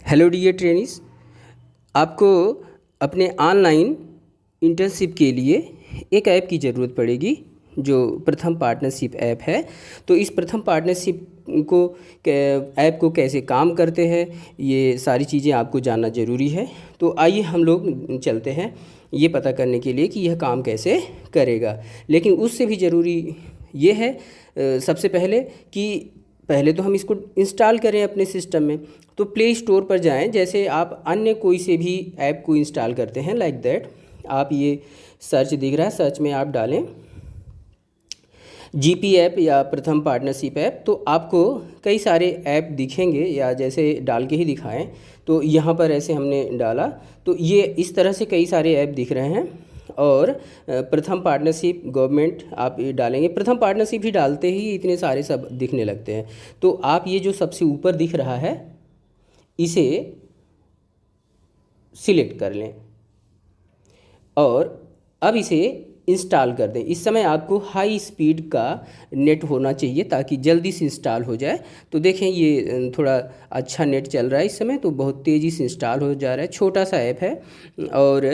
Hello dear trainees, आपको अपने online internship के लिए एक ऐप की ज़रूरत पड़ेगी जो प्रथम पार्टनरशिप ऐप है। तो इस प्रथम पार्टनरशिप को ऐप को कैसे काम करते हैं, ये सारी चीज़ें आपको जानना ज़रूरी है। तो आइए हम लोग चलते हैं ये पता करने के लिए कि यह काम कैसे करेगा। लेकिन उससे भी ज़रूरी ये है सबसे पहले कि पहले तो हम इसको इंस्टॉल करें अपने सिस्टम में। तो प्ले स्टोर पर जाएं, जैसे आप अन्य कोई से भी ऐप को इंस्टॉल करते हैं, लाइक दैट। आप ये सर्च दिख रहा है, सर्च में आप डालें जीपी ऐप या प्रथम पार्टनरशिप ऐप, तो आपको कई सारे ऐप दिखेंगे, या जैसे डाल के ही दिखाएं। तो यहाँ पर ऐसे हमने डाला तो ये इस तरह से कई सारे ऐप दिख रहे हैं। और प्रथम पार्टनरशिप गवर्नमेंट आप ये डालेंगे, प्रथम पार्टनरशिप ही डालते ही इतने सारे सब दिखने लगते हैं। तो आप ये जो सबसे ऊपर दिख रहा है इसे सिलेक्ट कर लें और अब इसे इंस्टॉल कर दें। इस समय आपको हाई स्पीड का नेट होना चाहिए ताकि जल्दी से इंस्टॉल हो जाए। तो देखें ये थोड़ा अच्छा नेट चल रहा है इस समय, तो बहुत तेज़ी से इंस्टॉल हो जा रहा है। छोटा सा ऐप है और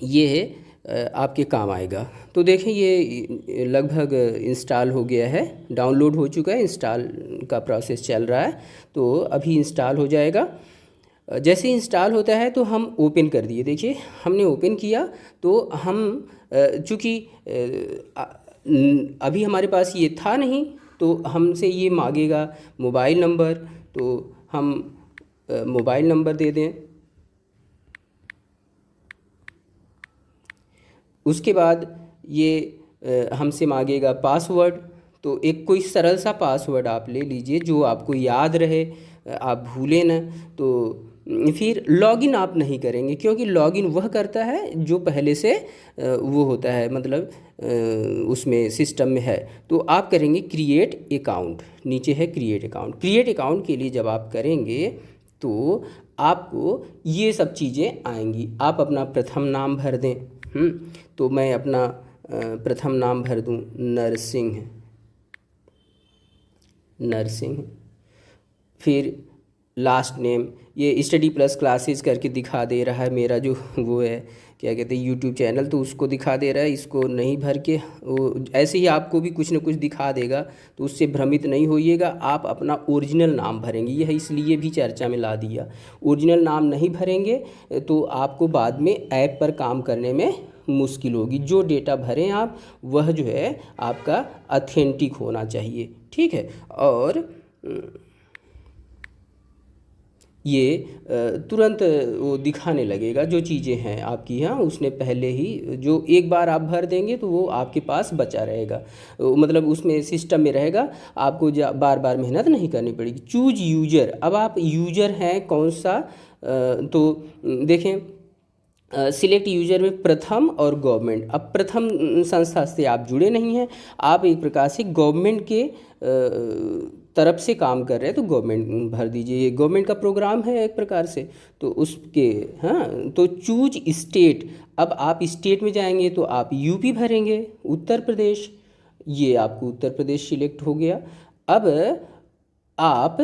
ये आपके काम आएगा। तो देखें ये लगभग इंस्टॉल हो गया है, डाउनलोड हो चुका है, इंस्टॉल का प्रोसेस चल रहा है। तो अभी इंस्टॉल हो जाएगा। जैसे ही इंस्टॉल होता है तो हम ओपन कर दिए। देखिए हमने ओपन किया तो हम चूँकि अभी हमारे पास ये था नहीं, तो हमसे ये मांगेगा मोबाइल नंबर। तो हम मोबाइल नंबर दे दें। उसके बाद ये हमसे मांगेगा पासवर्ड। तो एक कोई सरल सा पासवर्ड आप ले लीजिए जो आपको याद रहे, आप भूलें ना। तो फिर लॉगिन आप नहीं करेंगे, क्योंकि लॉगिन वह करता है जो पहले से वो होता है, मतलब उसमें सिस्टम में है। तो आप करेंगे क्रिएट अकाउंट, नीचे है क्रिएट अकाउंट। क्रिएट अकाउंट के लिए जब आप करेंगे तो आपको ये सब चीज़ें आएंगी। आप अपना प्रथम नाम भर दें। तो मैं अपना प्रथम नाम भर दूं नरसिंह। फिर लास्ट नेम, ये स्टडी प्लस क्लासेस करके दिखा दे रहा है मेरा जो वो है, क्या कहते हैं, यूट्यूब चैनल, तो उसको दिखा दे रहा है। इसको नहीं भर के वो ऐसे ही आपको भी कुछ ना कुछ दिखा देगा, तो उससे भ्रमित नहीं होइएगा। आप अपना ओरिजिनल नाम भरेंगे, यह इसलिए भी चर्चा में ला दिया। ओरिजिनल नाम नहीं भरेंगे तो आपको बाद में ऐप पर काम करने में मुश्किल होगी। जो डेटा भरें आप, वह जो है आपका ऑथेंटिक होना चाहिए, ठीक है। और ये तुरंत वो दिखाने लगेगा जो चीज़ें हैं आपकी, यहाँ उसने पहले ही जो एक बार आप भर देंगे तो वो आपके पास बचा रहेगा, मतलब उसमें सिस्टम में रहेगा। आपको बार बार मेहनत नहीं करनी पड़ेगी। चूज यूजर, अब आप यूजर हैं कौन सा, तो देखें सिलेक्ट यूजर में प्रथम और गवर्नमेंट। अब प्रथम संस्था से आप जुड़े नहीं हैं, आप एक प्रकार से गवर्नमेंट के तरफ से काम कर रहे हैं, तो गवर्नमेंट भर दीजिए। ये गवर्नमेंट का प्रोग्राम है एक प्रकार से, तो उसके हाँ। तो चूज स्टेट, अब आप स्टेट में जाएंगे तो आप यूपी भरेंगे, उत्तर प्रदेश। ये आपको उत्तर प्रदेश सिलेक्ट हो गया। अब आप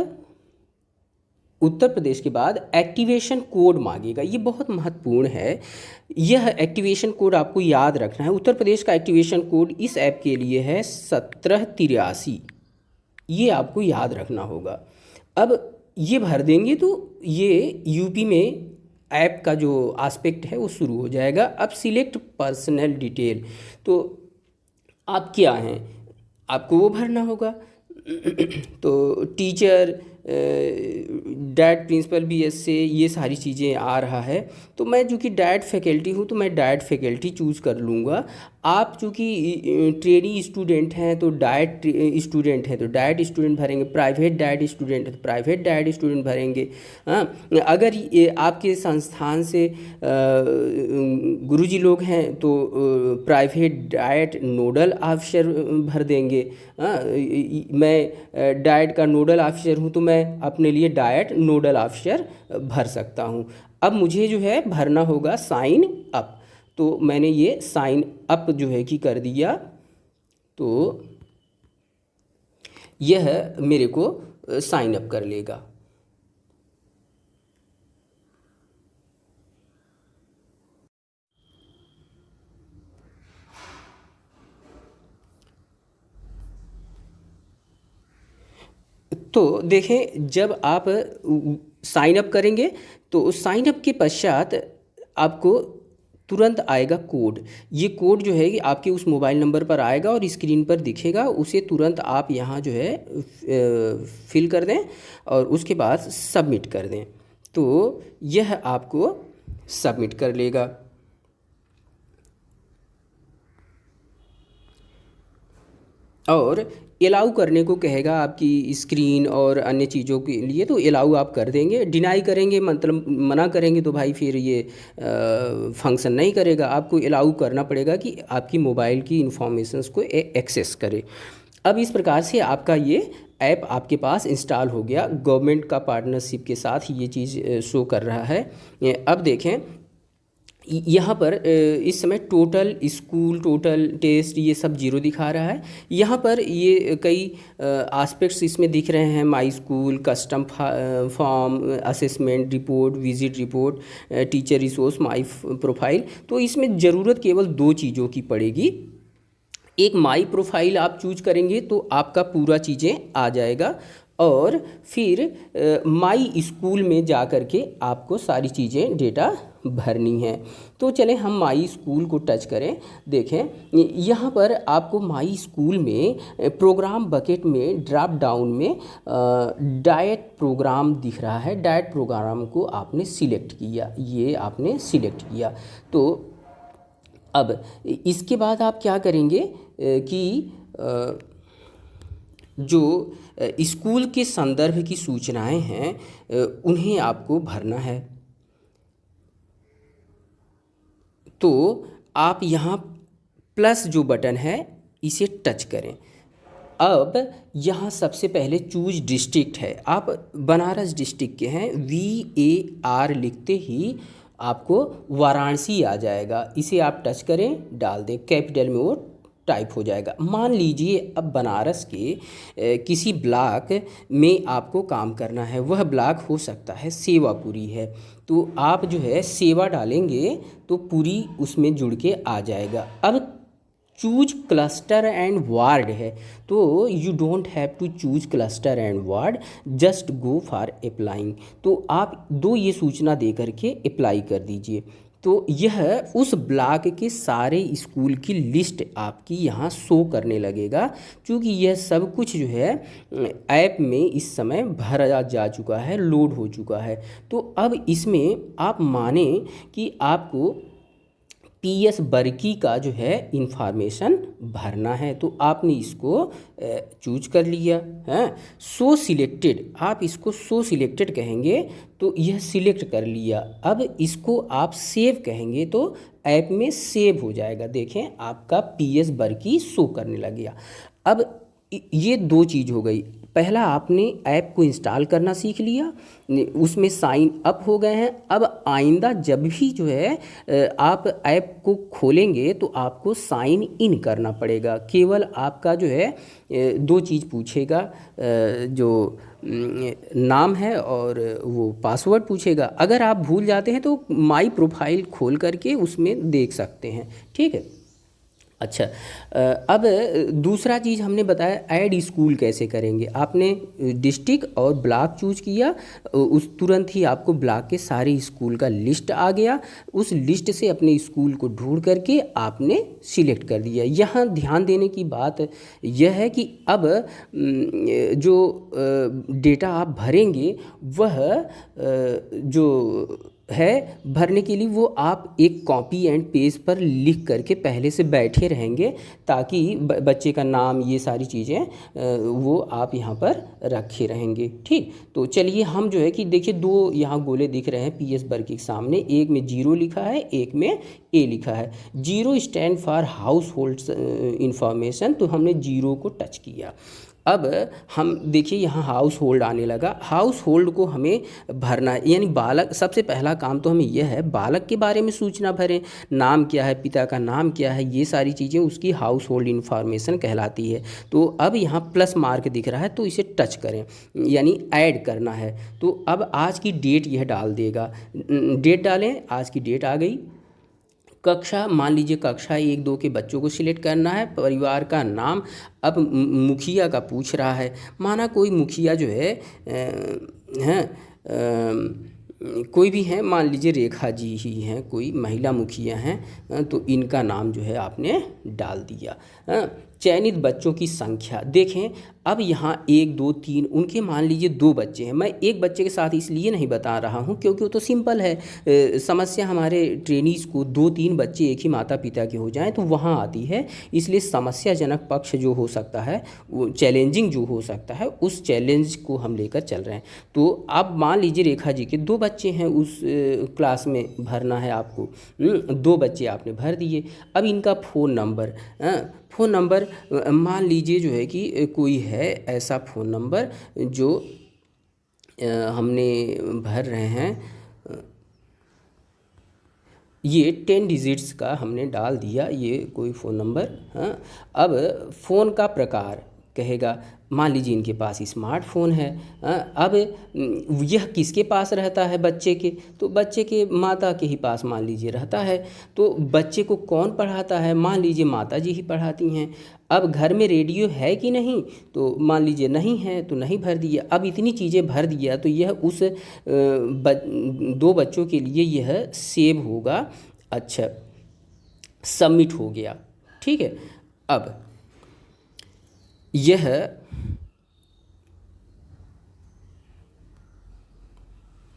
उत्तर प्रदेश के बाद एक्टिवेशन कोड मांगेगा, ये बहुत महत्वपूर्ण है। यह एक्टिवेशन कोड आपको याद रखना है। उत्तर प्रदेश का एक्टिवेशन कोड इस ऐप के लिए है 1783, ये आपको याद रखना होगा। अब ये भर देंगे तो ये यूपी में ऐप का जो एस्पेक्ट है वो शुरू हो जाएगा। अब सिलेक्ट पर्सनल डिटेल, तो आप क्या हैं आपको वो भरना होगा। तो टीचर, डैट प्रिंसिपल बीएससी, ये सारी चीज़ें आ रहा है। तो मैं चूँकि डैट फैकल्टी हूँ तो मैं डैट फैकल्टी चूज़ कर लूँगा। आप चूँकि ट्रेनी स्टूडेंट हैं तो डाइट स्टूडेंट हैं तो डाइट स्टूडेंट भरेंगे, प्राइवेट डाइट स्टूडेंट है तो प्राइवेट डाइट स्टूडेंट भरेंगे। हाँ, अगर ये आपके संस्थान से गुरुजी लोग हैं तो प्राइवेट डाइट नोडल ऑफिसर भर देंगे। हाँ, मैं डाइट का नोडल ऑफिसर हूँ तो मैं अपने लिए डाइट नोडल ऑफिसर भर सकता हूँ। अब मुझे जो है भरना होगा साइन अप, तो मैंने ये साइन अप जो है कि कर दिया। तो यह मेरे को साइन अप कर लेगा। तो देखें, जब आप साइन अप करेंगे तो साइन अप के पश्चात आपको तुरंत आएगा कोड। ये कोड जो है कि आपके उस मोबाइल नंबर पर आएगा और स्क्रीन पर दिखेगा, उसे तुरंत आप यहाँ जो है फिल कर दें और उसके बाद सबमिट कर दें, तो यह आपको सबमिट कर लेगा। और अलाउ करने को कहेगा आपकी स्क्रीन और अन्य चीज़ों के लिए, तो अलाउ आप कर देंगे। डिनाई करेंगे मतलब मना करेंगे तो भाई फिर ये फंक्शन नहीं करेगा। आपको अलाउ करना पड़ेगा कि आपकी मोबाइल की इंफॉर्मेशंस को एक्सेस करे। अब इस प्रकार से आपका ये ऐप आपके पास इंस्टॉल हो गया। गवर्नमेंट का पार्टनरशिप के साथ ये चीज़ शो कर रहा है। अब देखें यहाँ पर इस समय टोटल स्कूल, टोटल टेस्ट, ये सब जीरो दिखा रहा है। यहाँ पर ये कई एस्पेक्ट्स इसमें दिख रहे हैं, my school, custom form, assessment report, visit report, teacher resource, my profile. तो इसमें ज़रूरत केवल दो चीज़ों की पड़ेगी। एक माई प्रोफाइल आप चूज करेंगे तो आपका पूरा चीज़ें आ जाएगा, और फिर माई स्कूल में जा कर के आपको सारी चीज़ें डेटा भरनी है। तो चलें हम माई स्कूल को टच करें। देखें यहाँ पर आपको माई स्कूल में प्रोग्राम बकेट में ड्रॉप डाउन में डाइट प्रोग्राम दिख रहा है। डाइट प्रोग्राम को आपने सिलेक्ट किया, ये आपने सिलेक्ट किया। तो अब इसके बाद आप क्या करेंगे कि जो स्कूल के संदर्भ की सूचनाएं हैं उन्हें आपको भरना है। तो आप यहाँ प्लस जो बटन है इसे टच करें। अब यहाँ सबसे पहले चूज डिस्ट्रिक्ट है, आप बनारस डिस्ट्रिक्ट के हैं, VAR लिखते ही आपको वाराणसी आ जाएगा। इसे आप टच करें, डाल दें, कैपिटल में वो टाइप हो जाएगा। मान लीजिए अब बनारस के किसी ब्लॉक में आपको काम करना है, वह ब्लॉक हो सकता है सेवापुरी है, तो आप जो है सेवा डालेंगे तो पूरी उसमें जुड़ के आ जाएगा। अब चूज क्लस्टर एंड वार्ड है, तो you don't have to choose cluster and ward, just go for applying. तो आप दो ये सूचना दे करके अप्लाई कर दीजिए। तो यह उस ब्लॉक के सारे स्कूल की लिस्ट आपकी यहाँ शो करने लगेगा, क्योंकि यह सब कुछ जो है ऐप में इस समय भरा जा चुका है, लोड हो चुका है। तो अब इसमें आप माने कि आपको PS वर्की का जो है इंफॉर्मेशन भरना है, तो आपने इसको चूज कर लिया है। सो सिलेक्टेड, आप इसको सो सिलेक्टेड कहेंगे तो यह सिलेक्ट कर लिया। अब इसको आप सेव कहेंगे तो ऐप में सेव हो जाएगा। देखें आपका PS वर्की शो करने लग गया। अब ये दो चीज़ हो गई। पहला, आपने ऐप को इंस्टॉल करना सीख लिया, उसमें साइन अप हो गए हैं। अब आइंदा जब भी जो है आप ऐप को खोलेंगे तो आपको साइन इन करना पड़ेगा। केवल आपका जो है दो चीज़ पूछेगा, जो नाम है और वो पासवर्ड पूछेगा। अगर आप भूल जाते हैं तो माई प्रोफाइल खोल करके उसमें देख सकते हैं, ठीक है। अच्छा, अब दूसरा चीज़ हमने बताया ऐड स्कूल कैसे करेंगे। आपने डिस्ट्रिक्ट और ब्लॉक चूज किया, उस तुरंत ही आपको ब्लॉक के सारे स्कूल का लिस्ट आ गया। उस लिस्ट से अपने स्कूल को ढूंढ करके आपने सिलेक्ट कर दिया। यहाँ ध्यान देने की बात यह है कि अब जो डेटा आप भरेंगे वह जो है भरने के लिए वो आप एक कॉपी एंड पेज पर लिख करके पहले से बैठे रहेंगे, ताकि बच्चे का नाम, ये सारी चीज़ें वो आप यहाँ पर रखे रहेंगे, ठीक। तो चलिए हम जो है कि देखिए दो यहाँ गोले दिख रहे हैं PS वर्की के सामने, एक में 0 लिखा है, एक में A लिखा है। 0 stand for house hold information, तो हमने 0 को टच किया। अब हम देखिए यहाँ हाउस होल्ड आने लगा। हाउस होल्ड को हमें भरना है, यानी बालक, सबसे पहला काम तो हमें यह है बालक के बारे में सूचना भरें। नाम क्या है, पिता का नाम क्या है, ये सारी चीज़ें उसकी हाउस होल्ड इन्फॉर्मेशन कहलाती है। तो अब यहाँ प्लस मार्क दिख रहा है तो इसे टच करें, यानी ऐड करना है। तो अब आज की डेट यह डाल देगा, डेट डालें, आज की डेट आ गई। कक्षा, मान लीजिए कक्षा 1 2 के बच्चों को सिलेक्ट करना है। परिवार का नाम, अब मुखिया का पूछ रहा है, माना कोई मुखिया जो है हैं, कोई भी हैं, मान लीजिए रेखा जी ही हैं, कोई महिला मुखिया हैं, तो इनका नाम जो है आपने डाल दिया। चयनित बच्चों की संख्या देखें, अब यहाँ 1 2 3 उनके मान लीजिए 2 बच्चे हैं। मैं एक बच्चे के साथ इसलिए नहीं बता रहा हूँ क्योंकि वो तो सिंपल है। समस्या हमारे ट्रेनीज को 2 3 बच्चे एक ही माता पिता के हो जाएं तो वहाँ आती है, इसलिए समस्याजनक पक्ष जो हो सकता है, वो चैलेंजिंग जो हो सकता है, उस चैलेंज को हम लेकर चल रहे हैं। तो अब मान लीजिए रेखा जी के 2 बच्चे हैं, उस क्लास में भरना है आपको। 2 बच्चे आपने भर दिए। अब इनका फ़ोन नंबर, फ़ोन नंबर मान लीजिए जो है कि कोई है ऐसा फ़ोन नंबर जो हमने भर रहे हैं, ये 10 डिजिट्स का हमने डाल दिया, ये कोई फ़ोन नंबर। हाँ, अब फ़ोन का प्रकार कहेगा, मान लीजिए इनके पास स्मार्टफोन है। अब यह किसके पास रहता है, बच्चे के, तो बच्चे के माता के ही पास मान लीजिए रहता है। तो बच्चे को कौन पढ़ाता है, मान लीजिए माता जी ही पढ़ाती हैं। अब घर में रेडियो है कि नहीं, तो मान लीजिए नहीं है, तो नहीं भर दिया। अब इतनी चीज़ें भर दिया तो यह उस 2 बच्चों के लिए यह सेव होगा। अच्छा, सबमिट हो गया, ठीक है। अब यह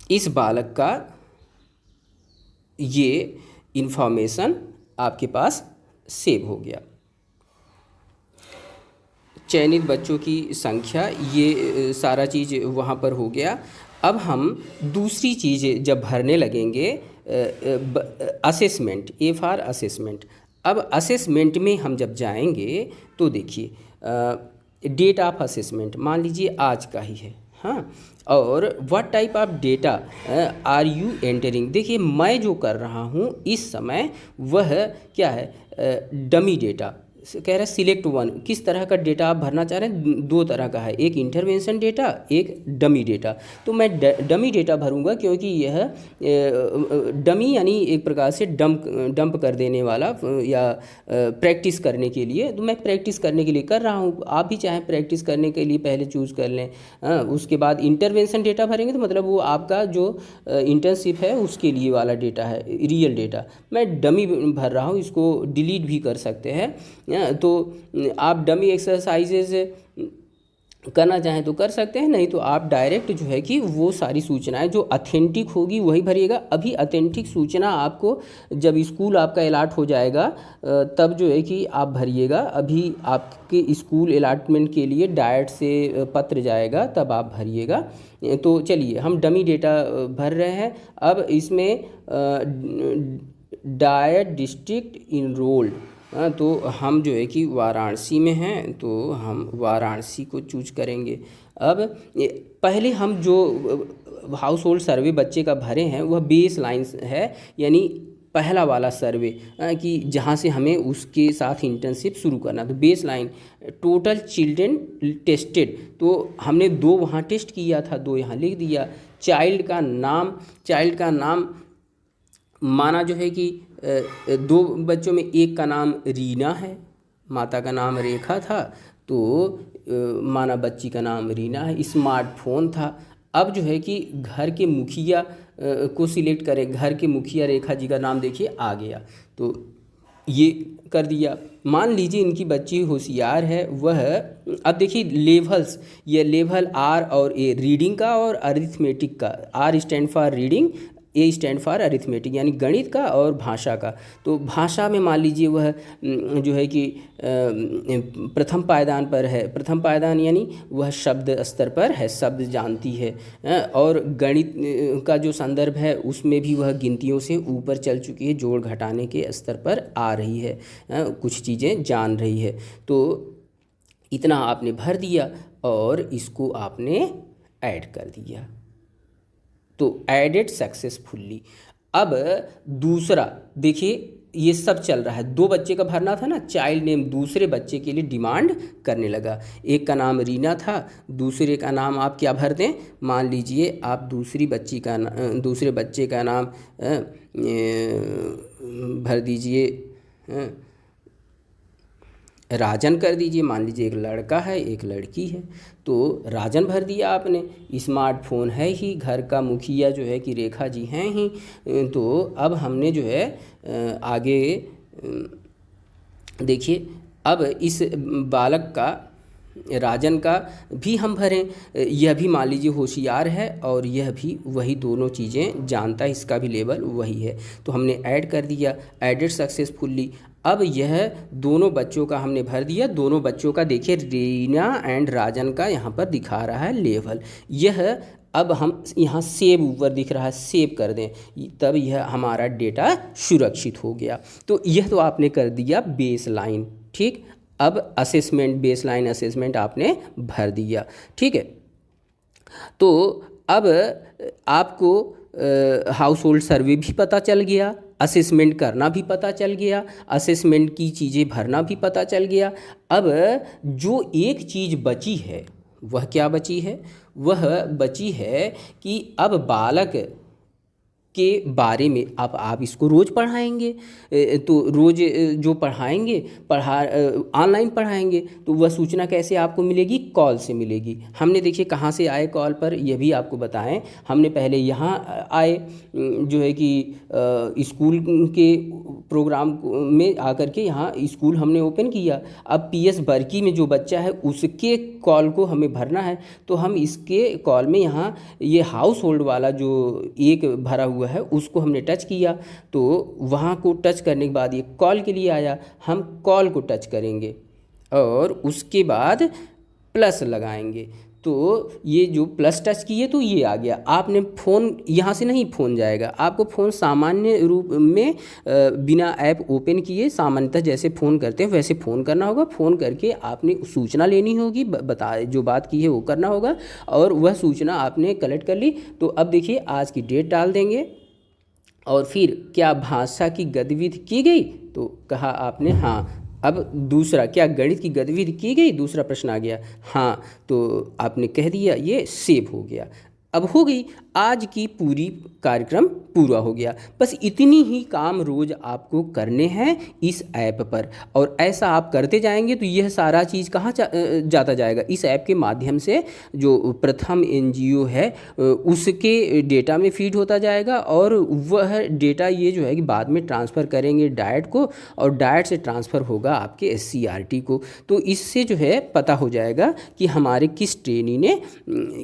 इस बालक का ये इन्फॉर्मेशन आपके पास सेव हो गया। चयनित बच्चों की संख्या, ये सारा चीज़ वहाँ पर हो गया। अब हम दूसरी चीज़ जब भरने लगेंगे, असेसमेंट, ए फॉर असेसमेंट। अब असेसमेंट में हम जब जाएंगे तो देखिए डेट ऑफ असेसमेंट मान लीजिए आज का ही है। हाँ, और what type of data are you entering, देखिए मैं जो कर रहा हूँ इस समय वह क्या है, डमी डेटा कह रहा है। सिलेक्ट वन, किस तरह का डेटा आप भरना चाह रहे हैं, 2 तरह का है, एक इंटरवेंशन डेटा, एक डमी डेटा। तो मैं डमी डेटा भरूंगा क्योंकि यह डमी यानी एक प्रकार से डंप कर देने वाला या प्रैक्टिस करने के लिए, तो मैं प्रैक्टिस करने के लिए कर रहा हूँ। आप भी चाहें प्रैक्टिस करने के लिए पहले चूज़ कर लें। उसके बाद इंटरवेंशन डेटा भरेंगे तो मतलब वो आपका जो इंटर्नशिप है उसके लिए वाला डेटा है, रियल डेटा। मैं डमी भर रहा हूँ, इसको डिलीट भी कर सकते हैं। तो आप डमी एक्सरसाइजेज करना चाहें तो कर सकते हैं, नहीं तो आप डायरेक्ट जो है कि वो सारी सूचनाएं जो ऑथेंटिक होगी वही भरिएगा। अभी ऑथेंटिक सूचना आपको जब स्कूल आपका अलाट हो जाएगा तब जो है कि आप भरिएगा। अभी आपके स्कूल अलाटमेंट के लिए डायट से पत्र जाएगा, तब आप भरिएगा। तो चलिए हम डमी डेटा भर रहे हैं। अब इसमें डायट डिस्ट्रिक्ट इनरोल्ड, तो हम जो है कि वाराणसी में हैं, तो हम वाराणसी को चूज करेंगे। अब पहले हम जो हाउस होल्ड सर्वे बच्चे का भरे हैं वह बेस लाइन है, यानी पहला वाला सर्वे कि जहाँ से हमें उसके साथ इंटर्नशिप शुरू करना। तो base line, total children tested, तो हमने 2 वहाँ टेस्ट किया था, 2 यहाँ लिख दिया। चाइल्ड का नाम माना जो है कि 2 बच्चों में एक का नाम रीना है, माता का नाम रेखा था, तो माना बच्ची का नाम रीना है। स्मार्टफोन था। अब जो है कि घर के मुखिया को सिलेक्ट करें, घर के मुखिया रेखा जी का नाम देखिए आ गया, तो ये कर दिया। मान लीजिए इनकी बच्ची होशियार है, वह अब देखिए लेवल्स, ये लेवल आर और ए, रीडिंग का और अरिथमेटिक का। R stand for reading, A stand for arithmetic यानी गणित का और भाषा का। तो भाषा में मान लीजिए वह जो है कि प्रथम पायदान पर है, प्रथम पायदान यानी वह शब्द स्तर पर है, शब्द जानती है। और गणित का जो संदर्भ है उसमें भी वह गिनतियों से ऊपर चल चुकी है, जोड़ घटाने के स्तर पर आ रही है, कुछ चीज़ें जान रही है। तो इतना आपने भर दिया और इसको आपने ऐड कर दिया, तो एडेड सक्सेसफुली। अब दूसरा देखिए ये सब चल रहा है। 2 बच्चे का भरना था ना, चाइल्ड नेम दूसरे बच्चे के लिए डिमांड करने लगा। एक का नाम रीना था, दूसरे का नाम आप क्या भर दें, मान लीजिए आप दूसरे बच्चे का नाम भर दीजिए, राजन कर दीजिए। मान लीजिए एक लड़का है एक लड़की है, तो राजन भर दिया आपने। स्मार्टफोन है ही, घर का मुखिया जो है कि रेखा जी हैं ही। तो अब हमने जो है आगे देखिए, अब इस बालक का, राजन का भी हम भरें। यह भी मान लीजिए होशियार है और यह भी वही दोनों चीज़ें जानता है, इसका भी लेवल वही है। तो हमने ऐड कर दिया, एडेड सक्सेसफुली। अब यह दोनों बच्चों का हमने भर दिया। दोनों बच्चों का देखिए रीना एंड राजन का यहाँ पर दिखा रहा है लेवल। यह अब हम यहाँ सेव ऊपर दिख रहा है, सेव कर दें, तब यह हमारा डेटा सुरक्षित हो गया। तो यह तो आपने कर दिया बेस लाइन, ठीक। अब असेसमेंट, बेस लाइन असेसमेंट आपने भर दिया, ठीक है। तो अब आपको हाउस होल्ड सर्वे भी पता चल गया, असेसमेंट करना भी पता चल गया, असेसमेंट की चीज़ें भरना भी पता चल गया। अब जो एक चीज़ बची है वह क्या बची है, वह बची है कि अब बालक के बारे में आप इसको रोज़ पढ़ाएंगे। तो रोज़ जो पढ़ाएंगे, ऑनलाइन पढ़ाएंगे, तो वह सूचना कैसे आपको मिलेगी, कॉल से मिलेगी। हमने देखिए कहाँ से आए कॉल पर, यह भी आपको बताएं। हमने पहले यहाँ आए, जो है कि स्कूल के प्रोग्राम में आकर के यहाँ स्कूल हमने ओपन किया। अब PS बर्की में जो बच्चा है उसके कॉल को हमें भरना है, तो हम इसके कॉल में यहाँ ये हाउस होल्ड वाला जो एक भरा हुआ है उसको हमने टच किया। तो वहाँ को टच करने के बाद ये कॉल के लिए आया, हम कॉल को टच करेंगे और उसके बाद प्लस लगाएंगे। तो ये जो प्लस टच किए तो ये आ गया। आपने फ़ोन यहाँ से नहीं फ़ोन जाएगा, आपको फ़ोन सामान्य रूप में बिना ऐप ओपन किए सामान्यतः जैसे फ़ोन करते हैं वैसे फ़ोन करना होगा। फ़ोन करके आपने सूचना लेनी होगी, जो बात की है वो करना होगा, और वह सूचना आपने कलेक्ट कर ली। तो अब देखिए आज की डेट डाल देंगे, और फिर क्या भाषा की गतिविधि की गई, तो कहा आपने हाँ। अब दूसरा, क्या गणित की गतिविधि की गई, दूसरा प्रश्न आ गया, हाँ। तो आपने कह दिया, ये सेव हो गया। अब हो गई आज की पूरी कार्यक्रम पूरा हो गया। बस इतनी ही काम रोज़ आपको करने हैं इस ऐप पर, और ऐसा आप करते जाएंगे तो यह सारा चीज़ कहाँ जाता जाएगा, इस ऐप के माध्यम से जो प्रथम NGO है उसके डेटा में फीड होता जाएगा, और वह डेटा ये जो है कि बाद में ट्रांसफ़र करेंगे डाइट को, और डाइट से ट्रांसफ़र होगा आपके SCRT को। तो इससे जो है पता हो जाएगा कि हमारे किस ट्रेनी ने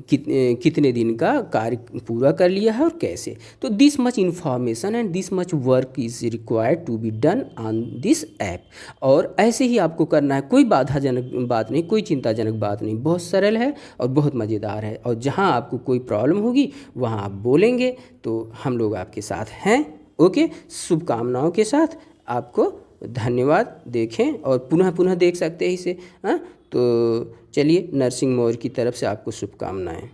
कितने दिन का कार्य पूरा कर लिया है और कैसे। तो this much information and this much work is required to be done on this app. और ऐसे ही आपको करना है, कोई बाधाजनक बात नहीं, कोई चिंताजनक बात नहीं, बहुत सरल है और बहुत मज़ेदार है। और जहां आपको कोई प्रॉब्लम होगी वहां आप बोलेंगे तो हम लोग आपके साथ हैं। ओके, शुभकामनाओं के साथ आपको धन्यवाद। देखें और पुनः पुनः देख सकते हैं इसे। हाँ, तो चलिए, नरसिंह मौर्य की तरफ से आपको शुभकामनाएं।